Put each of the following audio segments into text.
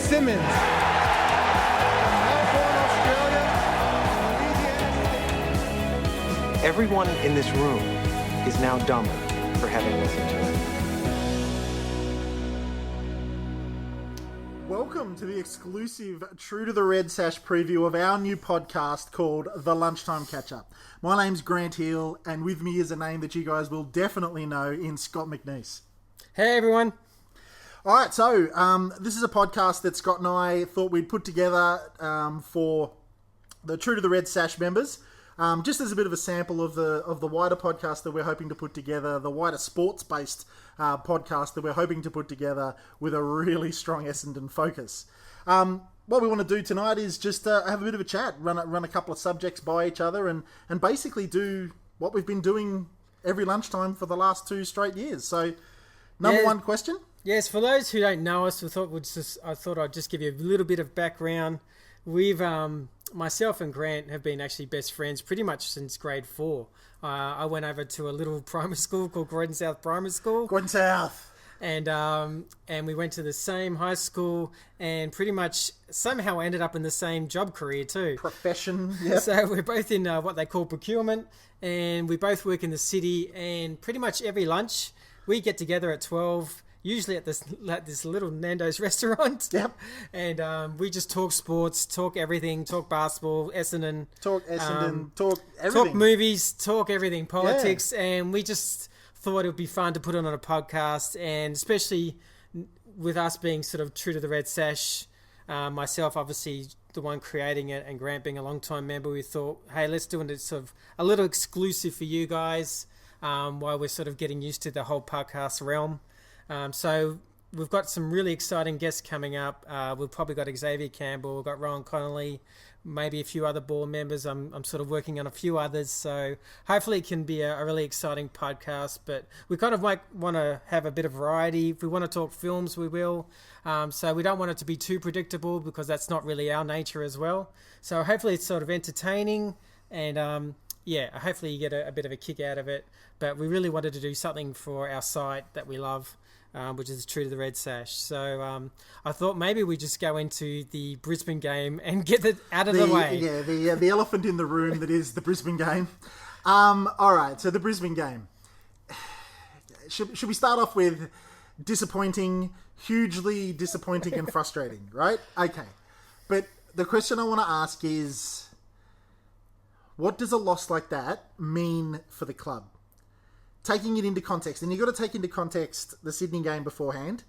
Simmons. Melbourne, Australia. Everyone in this room is now dumber for having listened to it. Welcome to the exclusive True to the Red Sash preview of our new podcast called The Lunchtime Catch-Up. My name's Grant Hill, and with me is a name that you guys will definitely know in Scott McNeese. Hey, everyone. All right, so this is a podcast that Scott and I thought we'd put together for the True to the Red Sash members, just as a bit of a sample of the wider podcast that we're hoping to put together, the wider sports-based podcast that we're hoping to put together with a really strong Essendon focus. What we want to do tonight is just have a bit of a chat, run a couple of subjects by each other, and basically do what we've been doing every lunchtime for the last 2 straight years. So, number one question. Yes, for those who don't know us, I thought I'd just give you a little bit of background. We've myself and Grant have been actually best friends pretty much since grade 4. I went over to a little primary school called Croydon South Primary School. Croydon South. And we went to the same high school and pretty much somehow ended up in the same job career too. Profession, yeah. So we're both in what they call procurement, and we both work in the city, and pretty much every lunch we get together at 12, usually at this little Nando's restaurant. Yep. And we just talk sports, talk everything, talk basketball, Essendon. Talk everything. Talk movies, talk everything, politics, and we just thought it would be fun to put on a podcast, and especially with us being sort of true to the Red Sash, myself obviously the one creating it, and Grant being a long-time member, we thought, hey, let's do it sort of a little exclusive for you guys while we're sort of getting used to the whole podcast realm. So we've got some really exciting guests coming up. We've probably got Xavier Campbell, we've got Rowan Connolly, maybe a few other board members. I'm sort of working on a few others, so hopefully it can be a really exciting podcast. But we kind of might want to have a bit of variety. If we want to talk films, we will. So we don't want it to be too predictable, because that's not really our nature as well. So hopefully it's sort of entertaining, and hopefully you get a bit of a kick out of it. But we really wanted to do something for our site that we love, which is True to the Red Sash. So I thought maybe we just go into the Brisbane game and get it out of the way. Yeah, the elephant in the room that is the Brisbane game. All right, so the Brisbane game. Should we start off with disappointing, hugely disappointing and frustrating, right? Okay. But the question I want to ask is, what does a loss like that mean for the club? Taking it into context, and you've got to take into context the Sydney game beforehand,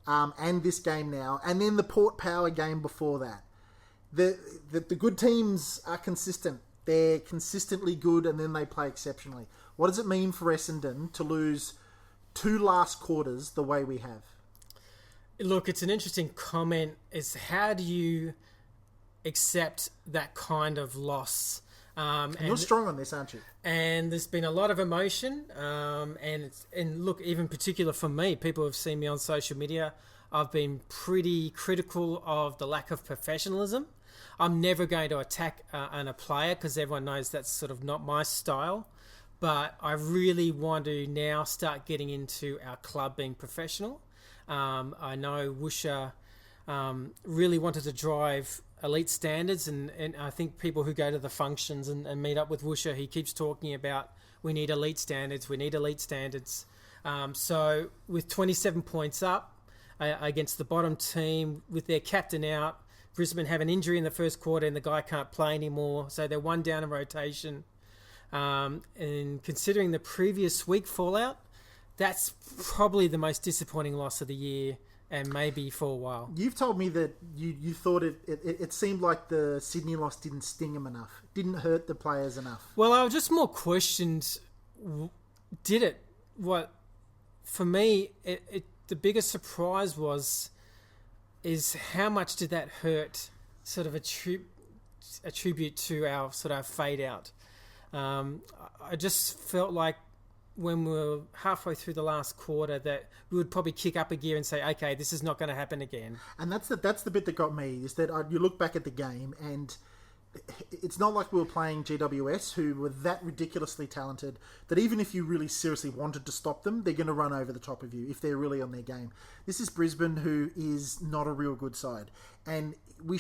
and this game now, and then the Port Power game before that. The good teams are consistent. They're consistently good, and then they play exceptionally. What does it mean for Essendon to lose 2 last quarters the way we have? Look, it's an interesting comment. Is how do you accept that kind of loss? And you're strong on this, aren't you? And there's been a lot of emotion, and look, even particular for me, people have seen me on social media. I've been pretty critical of the lack of professionalism. I'm never going to attack a player, because everyone knows that's sort of not my style. But I really want to now start getting into our club being professional. I know Woosha really wanted to drive elite standards, and I think people who go to the functions and meet up with Woosha, he keeps talking about we need elite standards. So with 27 points up against the bottom team, with their captain out, Brisbane have an injury in the first quarter and the guy can't play anymore, so they're 1 down in rotation. And considering the previous week fallout, that's probably the most disappointing loss of the year, and maybe for a while. You've told me that you thought it seemed like the Sydney loss didn't sting them enough, didn't hurt the players enough. Well, I was just more questioned, did it? What, for me, the biggest surprise is how much did that hurt, sort of attribute to our sort of fade out. I just felt like when we were halfway through the last quarter that we would probably kick up a gear and say, okay, this is not going to happen again. And that's the bit that got me, is that you look back at the game and it's not like we were playing GWS, who were that ridiculously talented that even if you really seriously wanted to stop them, they're going to run over the top of you if they're really on their game. This is Brisbane, who is not a real good side. And we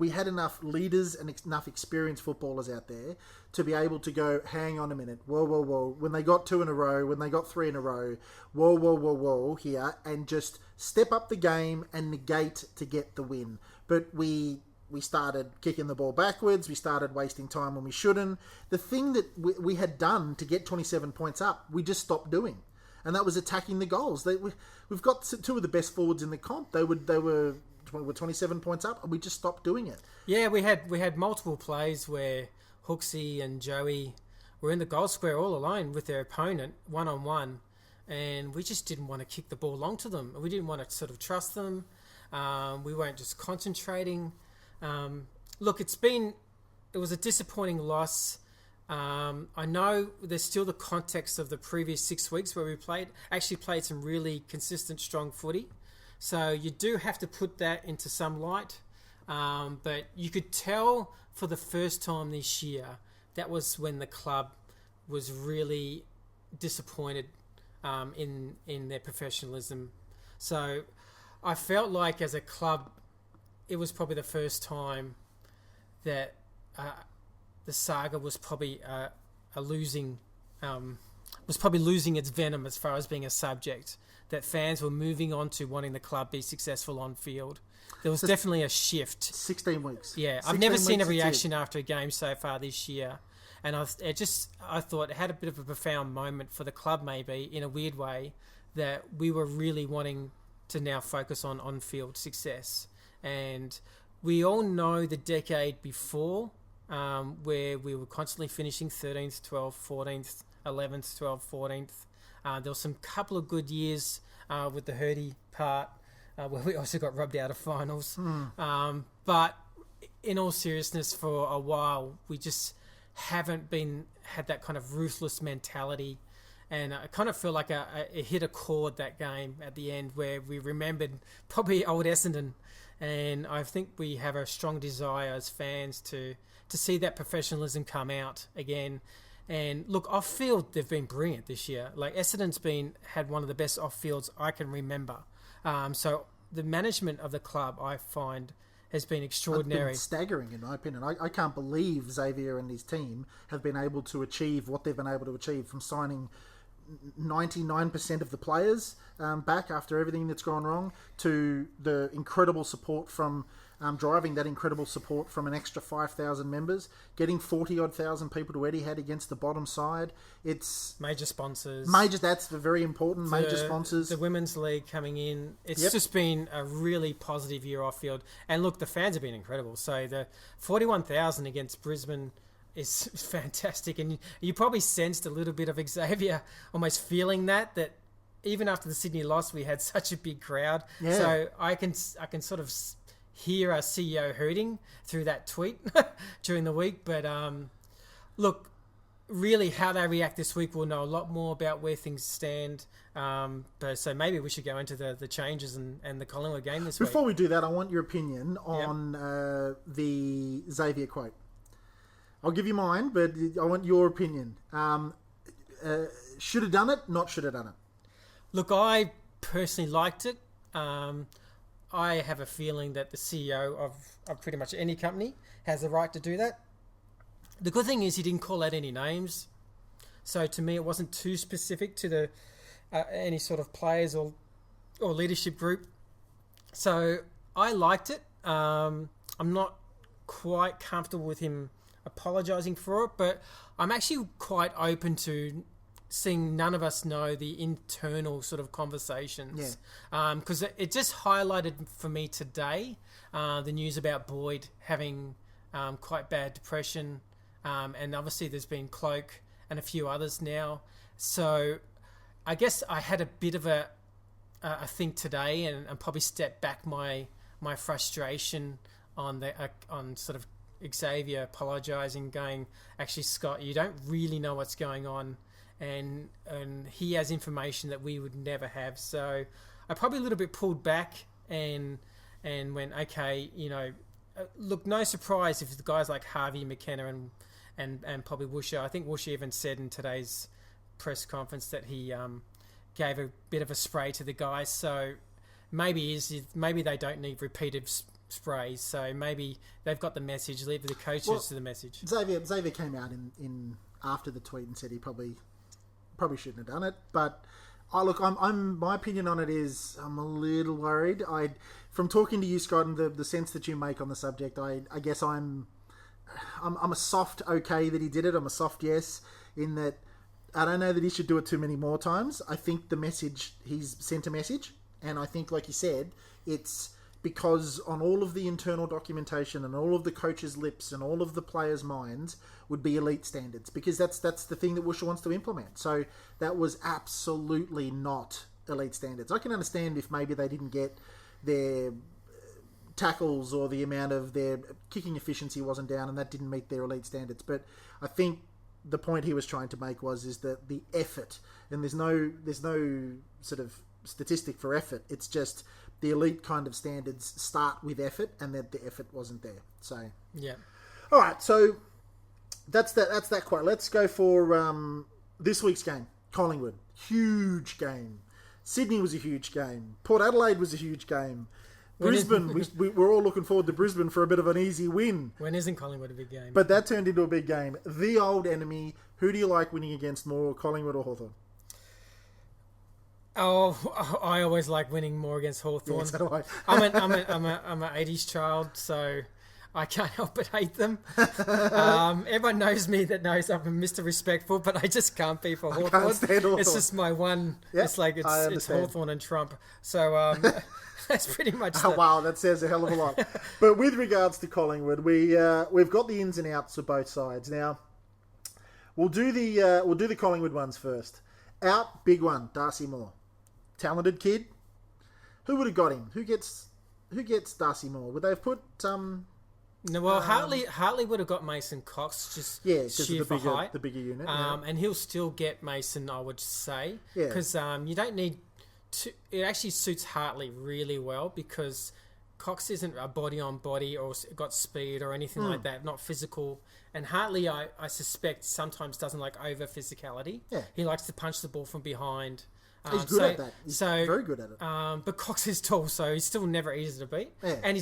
had enough leaders and enough experienced footballers out there to be able to go, hang on a minute, whoa, when they got 2 in a row, when they got 3 in a row, whoa, here, and just step up the game and negate to get the win. But we started kicking the ball backwards. We started wasting time when we shouldn't. The thing that we had done to get 27 points up, we just stopped doing. And that was attacking the goals. We've got 2 of the best forwards in the comp. They were 27 points up, and we just stopped doing it. Yeah, we had multiple plays where Hooksy and Joey were in the goal square all alone with their opponent, one-on-one, and we just didn't want to kick the ball long to them. We didn't want to sort of trust them. We weren't just concentrating. Look, it was a disappointing loss. I know there's still the context of the previous 6 weeks where we actually played some really consistent, strong footy. So you do have to put that into some light. But you could tell for the first time this year, that was when the club was really disappointed in their professionalism. So I felt like as a club, it was probably the first time that the saga was probably losing its venom as far as being a subject. That fans were moving on to wanting the club be successful on field. There was definitely a shift. 16 weeks. Yeah, I've never seen a reaction after a game so far this year. And I thought it had a bit of a profound moment for the club, maybe, in a weird way, that we were really wanting to now focus on on-field success. And we all know the decade before, where we were constantly finishing 13th, 12th, 14th, 11th, 12th, 14th. There were some couple of good years with the Hurdy part, where we also got rubbed out of finals. But in all seriousness, for a while, we just haven't had that kind of ruthless mentality. And I kind of feel like it hit a chord that game at the end where we remembered probably old Essendon. And I think we have a strong desire as fans to see that professionalism come out again. And look, off-field, they've been brilliant this year. Like, Essendon's had one of the best off-fields I can remember. So the management of the club, I find, has been extraordinary. It's been staggering, in my opinion. I can't believe Xavier and his team have been able to achieve what they've been able to achieve, from signing 99% of the players back after everything that's gone wrong, to the incredible support from driving that incredible support from an extra 5,000 members, getting 40-odd thousand people to Etihad against the bottom side. It's major sponsors. That's very important. Major sponsors. The Women's League coming in. It's just been a really positive year off field. And look, the fans have been incredible. So the 41,000 against Brisbane is fantastic. And you probably sensed a little bit of Xavier almost feeling that even after the Sydney loss, we had such a big crowd. Yeah. So I can sort of hear our CEO hurting through that tweet during the week. But look, really how they react this week, we'll know a lot more about where things stand. So maybe we should go into the changes and the Collingwood game this week. Before we do that, I want your opinion on the Xavier quote. I'll give you mine, but I want your opinion. Should have done it, not should have done it. Look, I personally liked it. I have a feeling that the CEO of pretty much any company has the right to do that. The good thing is he didn't call out any names. So to me, it wasn't too specific to the any sort of players or leadership group. So I liked it. I'm not quite comfortable with him apologising for it, but I'm actually quite open to seeing none of us know the internal sort of conversations. Because it just highlighted for me today the news about Boyd having quite bad depression, and obviously there's been Cloak and a few others now. So I guess I had a bit of a think today and probably step back my frustration on sort of Xavier apologising, going, actually, Scott, you don't really know what's going on, and he has information that we would never have. So I probably a little bit pulled back and went, okay, look, no surprise if the guys like Harvey, McKenna, and probably Woosha. I think Woosha even said in today's press conference that he gave a bit of a spray to the guys. So maybe they don't need repeated sprays. So maybe they've got the message. Leave the coaches to the message. Xavier came out in after the tweet and said he probably shouldn't have done it. But my opinion on it is I'm a little worried. From talking to you, Scott, and the sense that you make on the subject, I guess I'm a soft okay that he did it. I'm a soft yes in that I don't know that he should do it too many more times. I think the message, he's sent a message, and I think, like you said, it's because on all of the internal documentation and all of the coaches' lips and all of the players' minds would be elite standards, because that's the thing that Woosha wants to implement. So that was absolutely not elite standards. I can understand if maybe they didn't get their tackles or the amount of their kicking efficiency wasn't down and that didn't meet their elite standards. But I think the point he was trying to make is that the effort, and there's no sort of statistic for effort, it's just the elite kind of standards start with effort, and that the effort wasn't there. So yeah. All right, so that's that quote. Let's go for this week's game. Collingwood, huge game. Sydney was a huge game. Port Adelaide was a huge game. Brisbane, we're all looking forward to Brisbane for a bit of an easy win. When isn't Collingwood a big game? But that turned into a big game. The old enemy. Who do you like winning against more, Collingwood or Hawthorn? Oh, I always like winning more against Hawthorn. Yeah, so do I. I'm an 80s child, so I can't help but hate them. Everyone knows me that knows I'm Mr. Respectful, but I just can't be for Hawthorn. Can't stand Hawthorn. It's just my one. Yep, it's Hawthorn and Trump. So that's pretty much. Wow, that says a hell of a lot. But with regards to Collingwood, we've got the ins and outs of both sides. Now we'll do the Collingwood ones first. Out, big one, Darcy Moore, talented kid. Who would have got him? Who gets Darcy Moore? Would they have put No, well, Hartley would have got Mason Cox just sheer for height, the bigger unit, and he'll still get Mason, I would say, because you don't need to. It actually suits Hartley really well because Cox isn't a body on body or got speed or anything like that, not physical. And Hartley, I suspect, sometimes doesn't like over physicality. Yeah. He likes to punch the ball from behind. He's good at that. He's very good at it. But Cox is tall, so he's still never easy to beat. Yeah. And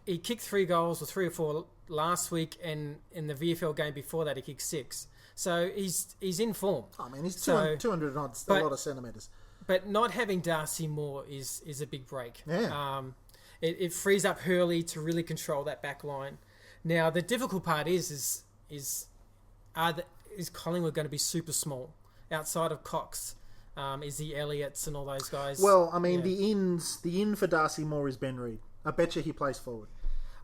he kicked 3 goals or 3 or 4 last week, and in the VFL game before that, he kicked 6. So he's in form. I mean, he's 200 odds, a lot of centimetres. But not having Darcy Moore is a big break. Yeah. It frees up Hurley to really control that back line. Now, the difficult part is Collingwood going to be super small outside of Cox? Is the Elliots and all those guys? Well, I mean, the in for Darcy Moore is Ben Reid. I bet you he plays forward.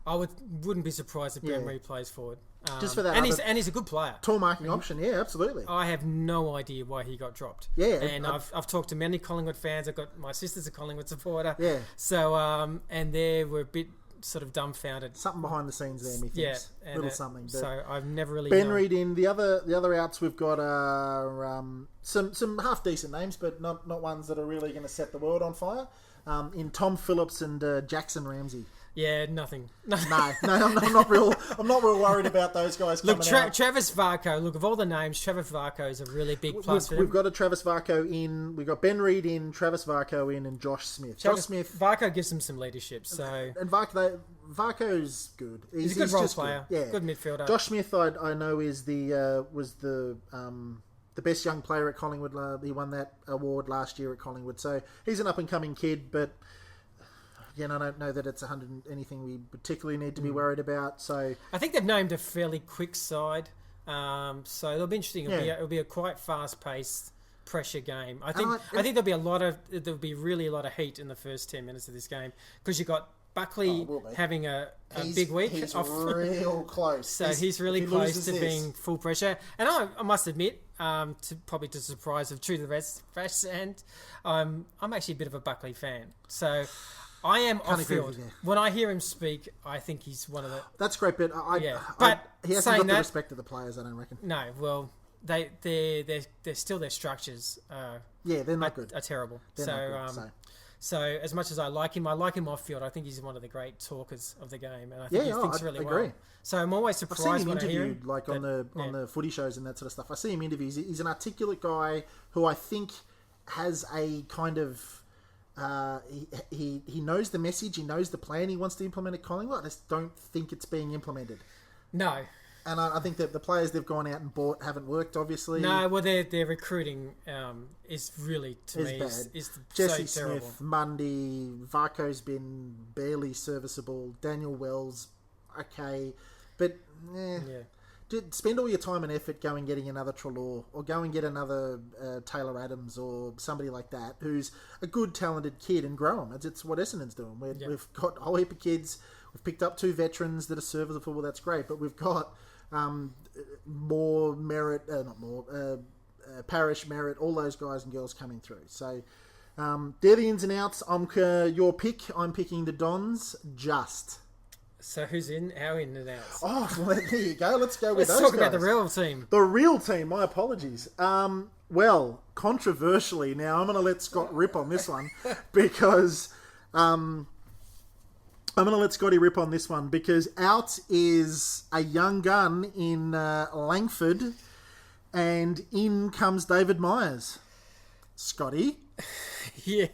I wouldn't be surprised if Ben Reid plays forward. Just for that, and he's a good player. Tall marking option, yeah, absolutely. I have no idea why he got dropped. Yeah, and I've talked to many Collingwood fans. I've got my sister's a Collingwood supporter. Yeah. So and they were a bit sort of dumbfounded. Something behind the scenes there, methinks. Yeah, little something. But so I've never really Ben Reid in. The other outs we've got some half decent names, but not ones that are really going to set the world on fire. In Tom Phillips and Jackson Ramsey. Yeah, nothing. No, I'm not real worried about those guys coming out. Travis Varco. Look, of all the names, Travis Varco is a really big plus for them. We've got a Travis Varco in. We've got Ben Reid in, Travis Varco in, and Josh Smith. Varco gives them some leadership. So and Varco's good. He's a good role player. Good. Yeah, good midfielder. Josh Smith, I know, was the best young player at Collingwood. He won that award last year at Collingwood. So he's an up and coming kid, but. Again, I don't know that it's anything we particularly need to be worried about. So I think they've named a fairly quick side, so it'll be interesting. It'll be a quite fast-paced pressure game. I think there'll be really a lot of heat in the first 10 minutes of this game because you got Buckley having a big week. He's real close. So he's really close to being full pressure. And I must admit, probably to the surprise of True to the Rest, and I'm actually a bit of a Buckley fan. So. I am off-field. When I hear him speak, I think he's one of the... That's great, but he hasn't got the respect of the players, I don't reckon. No, well, they're still their structures. They're not good. Are terrible. They're not good, So as much as I like him off field. I think he's one of the great talkers of the game, and I think he thinks really agree. well. So I'm always I've surprised seen him when I hear interviewed, him. like on the footy shows and that sort of stuff. I see him interview. He's an articulate guy who I think has a kind of he knows the message, he knows the plan he wants to implement at Collingwood. I just don't think it's being implemented. No. And I think that the players they've gone out and bought haven't worked, obviously. No, well, their recruiting is really, to me, bad. is Jesse so terrible. Smith, Mundy, Varco's been barely serviceable. Daniel Wells, okay. But, spend all your time and effort going getting another Treloar or go and get another Taylor Adams or somebody like that who's a good, talented kid and grow them. It's what Essendon's doing. We've got a whole heap of kids. We've picked up 2 veterans that are serviceable. Well, that's great. But we've got more merit, Parish, Merritt, all those guys and girls coming through. So they're the ins and outs. Your pick. I'm picking the Dons. Just. So who's in? Our in and outs? Oh, well, there you go. Let's go with Let's those talk guys. about the real team. The real team. My apologies. Well, controversially, now I'm going to let Scott rip on this one because I'm going to let Scotty rip on this one because out is a young gun in Langford and in comes David Myers. Scotty? Yeah.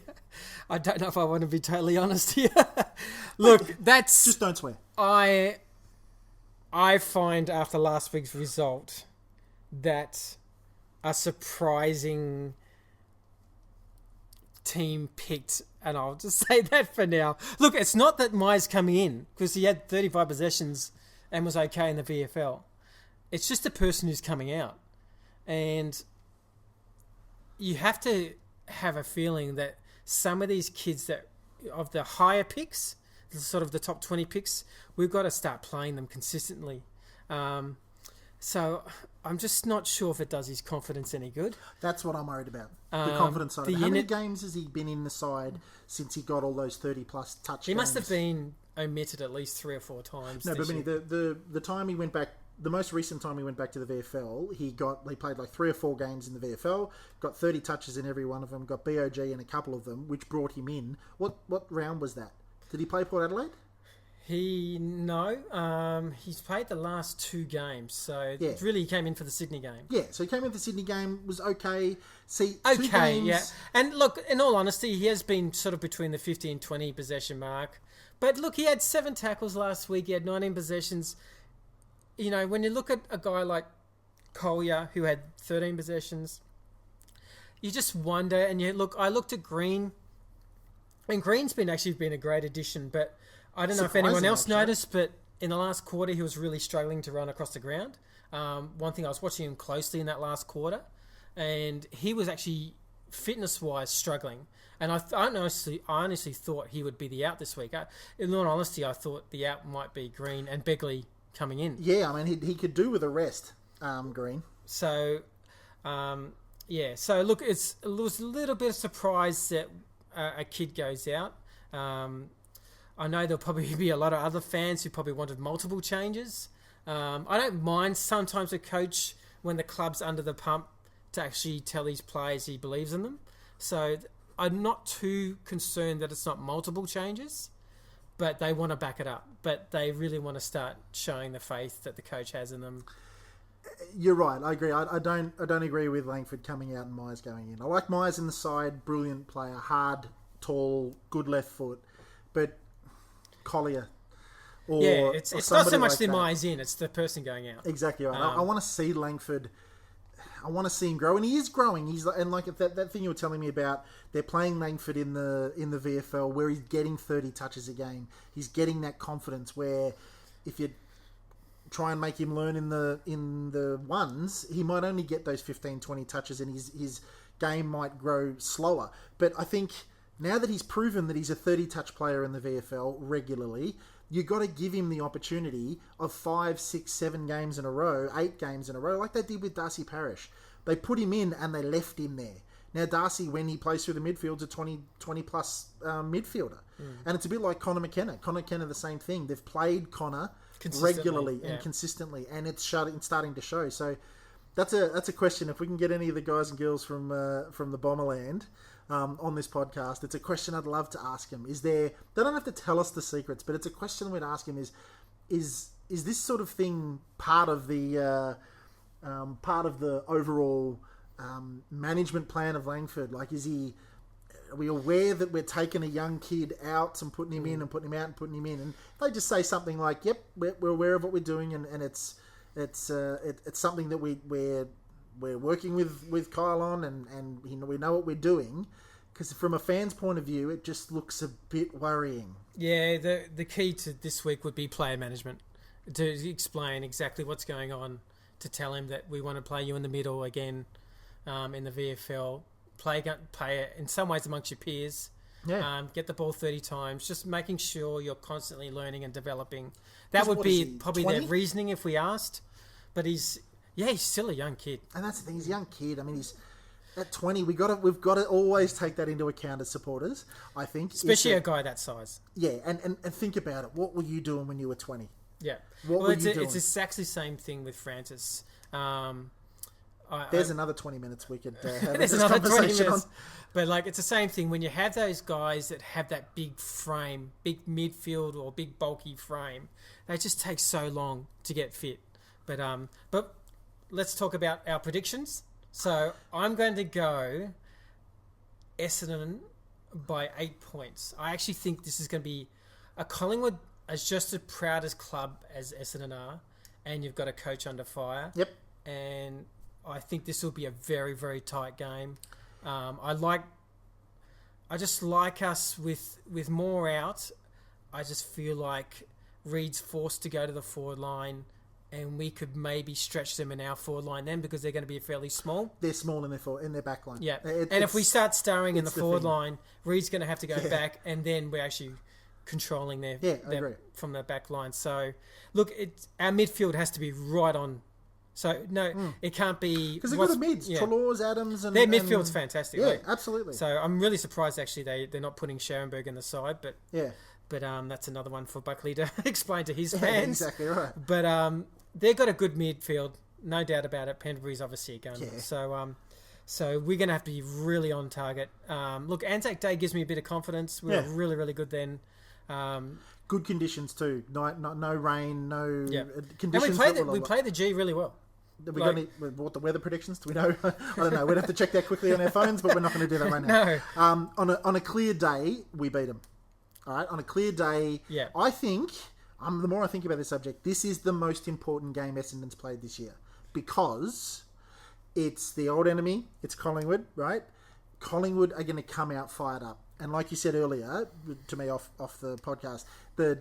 I don't know if I want to be totally honest here. Look, that's... Just don't swear. I find after last week's result that a surprising team picked, and I'll just say that for now. Look, it's not that Myers coming in because he had 35 possessions and was okay in the VFL. It's just the person who's coming out. And you have to have a feeling that some of these kids that of the higher picks, sort of the top 20 picks, we've got to start playing them consistently. So I'm just not sure if it does his confidence any good. That's what I'm worried about. The confidence side. How many games has he been in the side since he got all those 30-plus touch He games? must have been omitted at least 3 or 4 times. No, but the time he went back, the most recent time he went back to the VFL, he played like 3 or 4 games in the VFL, got 30 touches in every one of them, got BOG in a couple of them, which brought him in. What round was that? Did he play Port Adelaide? He's played the last 2 games, so really he came in for the Sydney game. Yeah, so he came in for the Sydney game, was okay. See, 2 okay, games... yeah. And look, in all honesty, he has been sort of between the 50 and 20 possession mark. But look, he had 7 tackles last week, he had 19 possessions. You know, when you look at a guy like Collier, who had 13 possessions, you just wonder, and I looked at Green, and Green's been a great addition, but I don't know if anyone else noticed, but in the last quarter, he was really struggling to run across the ground. One thing, I was watching him closely in that last quarter, and he was actually, fitness-wise, struggling. And I honestly thought he would be the out this week. In all honesty, I thought the out might be Green and Buckley coming in. Yeah, I mean, he could do with a rest, Green. So, So, look, it was a little bit of surprise that a kid goes out. I know there'll probably be a lot of other fans who probably wanted multiple changes. I don't mind sometimes a coach, when the club's under the pump, to actually tell his players he believes in them. So I'm not too concerned that it's not multiple changes, but they want to back it up. But they really want to start showing the faith that the coach has in them. You're right. I agree. I don't agree with Langford coming out and Myers going in. I like Myers in the side, brilliant player, hard, tall, good left foot, but Collier. It's not so much the Myers in; it's the person going out. Exactly right. I want to see Langford. I want to see him grow, and he is growing. That thing you were telling me about. They're playing Langford in the VFL, where he's getting 30 touches a game. He's getting that confidence where, if you try and make him learn in the ones, he might only get those 15, 20 touches, and his game might grow slower. But I think now that he's proven that he's a 30-touch player in the VFL regularly, you got to give him the opportunity of 5, 6, 7 games in a row, 8 games in a row, like they did with Darcy Parish. They put him in and they left him there. Now, Darcy, when he plays through the midfield, is a 20-plus midfielder. And it's a bit like Connor McKenna. Connor McKenna, the same thing. They've played Connor regularly and consistently, and it's starting to show. So that's a question. If we can get any of the guys and girls from the Bomberland on this podcast. It's a question I'd love to ask him. They don't have to tell us the secrets, but it's a question we'd ask him is this sort of thing part of the overall management plan of Langford? Like, are we aware that we're taking a young kid out and putting him in and putting him out and putting him in? And they just say something like, "Yep, we're aware of what we're doing, and it's something that we're working with Kyle on, and we know what we're doing." Because from a fan's point of view, it just looks a bit worrying. Yeah, the key to this week would be player management, to explain exactly what's going on, to tell him that we want to play you in the middle again in the VFL. Play in some ways amongst your peers. Yeah. Get the ball 30 times. Just making sure you're constantly learning and developing. That would be probably 20? Their reasoning if we asked. But he's still a young kid. And that's the thing. He's a young kid. I mean, he's at 20. We've got to always take that into account as supporters, I think. Especially a guy that size. Yeah, and think about it. What were you doing when you were 20? Yeah. What were you doing? It's exactly the same thing with Francis. There's another 20 minutes we could have this conversation on. But it's the same thing when you have those guys that have that big frame, big midfield or big bulky frame. They just take so long to get fit. But let's talk about our predictions. So I'm going to go Essendon by 8 points. I actually think this is going to be a Collingwood as just as proud as club as Essendon are, and you've got a coach under fire. Yep. And I think this will be a very, very tight game. I just like us with more out. I just feel like Reed's forced to go to the forward line, and we could maybe stretch them in our forward line then because they're going to be fairly small. They're small in their back line. Yeah, and if we start starring in the forward line, Reed's going to have to go back, and then we're actually controlling I agree. From the back line. So, look, our midfield has to be right on. So, no, it can't be... Because they've got the mids. Yeah. Trelaws, Adams... and their midfield's fantastic. Yeah, absolutely. So, I'm really surprised, actually, they're not putting Schoenberg in the side. But yeah, but that's another one for Buckley to explain to his fans. Exactly right. But they've got a good midfield, no doubt about it. Pendlebury's obviously a gun. Yeah. So we're going to have to be really on target. Look, Anzac Day gives me a bit of confidence. We're really, really good then. Good conditions too. No rain, no And conditions. we play the G really well. Have we got what the weather predictions? Do we know? I don't know. We'd have to check that quickly on our phones, but we're not going to do that right now. No. On a clear day, we beat them. All right. On a clear day, I think. The more I think about this subject, this is the most important game Essendon's played this year because it's the old enemy. It's Collingwood, right? Collingwood are going to come out fired up. And like you said earlier to me off the podcast, the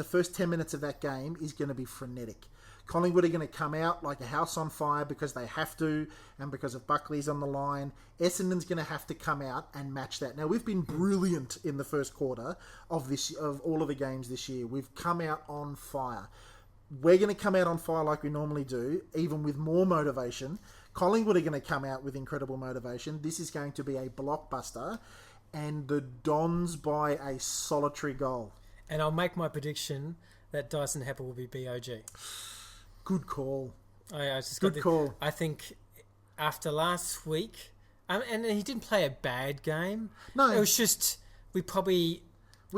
first 10 minutes of that game is going to be frenetic. Collingwood are going to come out like a house on fire because they have to, and because of Buckley's on the line. Essendon's going to have to come out and match that. Now, we've been brilliant in the first quarter of all of the games this year. We've come out on fire. We're going to come out on fire like we normally do, even with more motivation. Collingwood are going to come out with incredible motivation. This is going to be a blockbuster, and the Dons by a solitary goal. And I'll make my prediction that Dyson Heppel will be BOG. Good call. Good call. I think after last week, and he didn't play a bad game. No, it was just we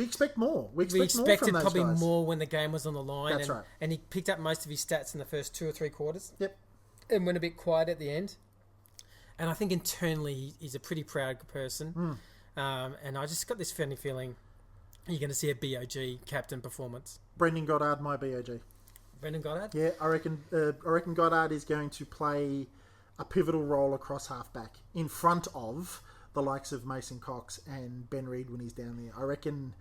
expect more. We expected more probably more when the game was on the line. That's right. And he picked up most of his stats in the first 2 or 3 quarters. Yep. And went a bit quiet at the end. And I think internally he's a pretty proud person. And I just got this funny feeling you're going to see a BOG captain performance. Brendan Goddard, my BOG. Brendan Goddard? Yeah, I reckon Goddard is going to play a pivotal role across halfback in front of the likes of Mason Cox and Ben Reid when he's down there. I reckon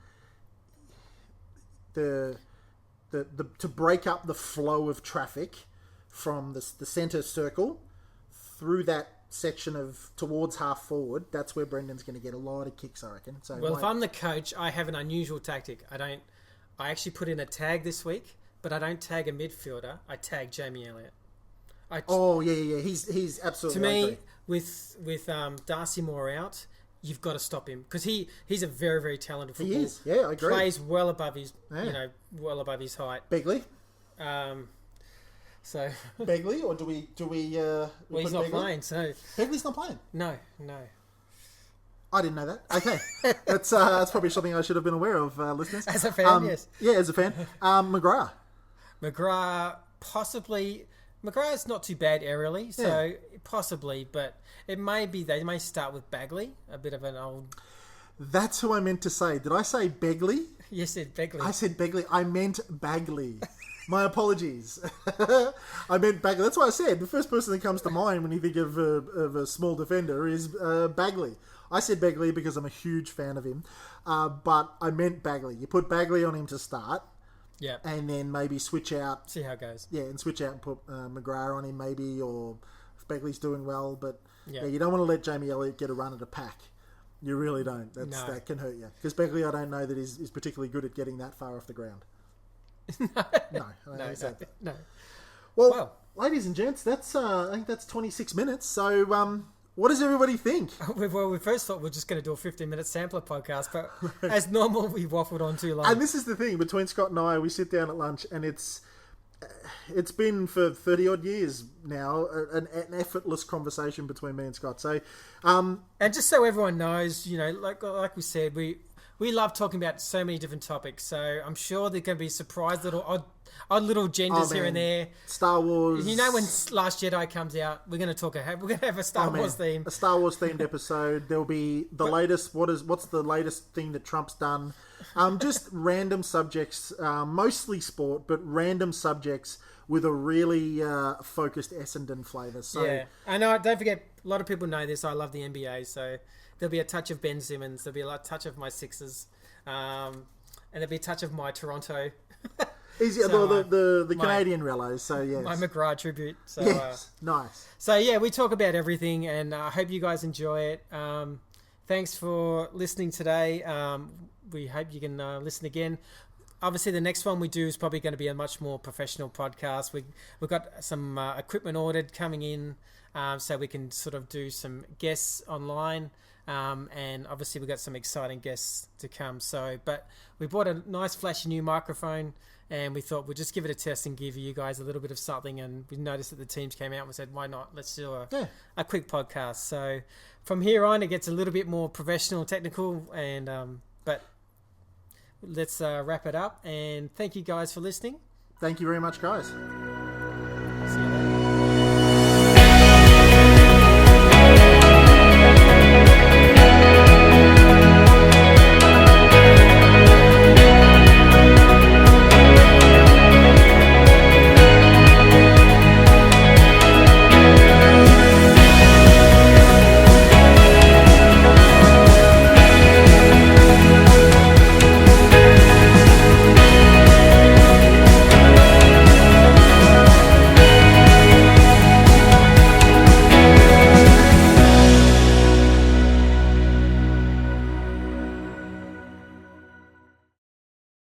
the to break up the flow of traffic from the centre circle through that section of towards half forward, that's where Brendan's going to get a lot of kicks, I reckon. So if I'm the coach, I have an unusual tactic. I actually put in a tag this week, but I don't tag a midfielder. I tag Jamie Elliott. He's absolutely. To me, with Darcy Moore out, you've got to stop him because he's a very, very talented footballer. He is. Yeah, I agree. Plays well above his well above his height. Begley. So Begley, or do we? Well, he's not Begley? playing. So Begley's not playing. No. I didn't know that. Okay. That's probably something I should have been aware of, listeners. As a fan, yes. Yeah, as a fan. McGrath. McGrath, possibly. McGrath's not too bad aerially, so possibly, but it may be they may start with Bagley, a bit of an old... That's who I meant to say. Did I say Begley? You said Bagley. I said Begley. I meant Bagley. My apologies. I meant Bagley. That's what I said. The first person that comes to mind when you think of a small defender is Bagley. I said Bagley because I'm a huge fan of him, but I meant Bagley. You put Bagley on him to start. Yeah. And then maybe switch out. See how it goes. Yeah, and switch out and put McGrath on him maybe, or if Bagley's doing well. But Yeah. you don't want to let Jamie Elliott get a run at a pack. You really don't. That can hurt you. Because Bagley, I don't know that is particularly good at getting that far off the ground. No. Well, ladies and gents, that's I think that's 26 minutes. So, what does everybody think? Well, we first thought we were just going to do a 15-minute sampler podcast, but as normal, we waffled on too long. And this is the thing, between Scott and I, we sit down at lunch and it's been for 30-odd years now, an effortless conversation between me and Scott. So, and just so everyone knows, like we said, we love talking about so many different topics. So I'm sure there's going to be surprise little odd little genders here and there. Star Wars. When Last Jedi comes out, we're going to have a Star Wars theme. A Star Wars themed episode. There'll be the latest. What's the latest thing that Trump's done? Just random subjects, mostly sport, but random subjects with a really focused Essendon flavour. So, yeah, I know. Don't forget, a lot of people know this. I love the NBA, so there'll be a touch of Ben Simmons. There'll be a touch of my Sixers, and there'll be a touch of my Toronto. Easy, so, the Canadian Rellos. So yes, my McGrath tribute. So yes, nice. So yeah, we talk about everything, and I hope you guys enjoy it. Thanks for listening today. We hope you can listen again. Obviously, the next one we do is probably going to be a much more professional podcast. We've got some equipment ordered coming in, so we can sort of do some guests online. And obviously, we've got some exciting guests to come. But we bought a nice flashy new microphone, and we thought we'd just give it a test and give you guys a little bit of something. And we noticed that the teams came out and we said, why not? Let's do a quick podcast. So from here on, it gets a little bit more professional, technical, and but let's wrap it up. And thank you guys for listening. Thank you very much, guys. See you later.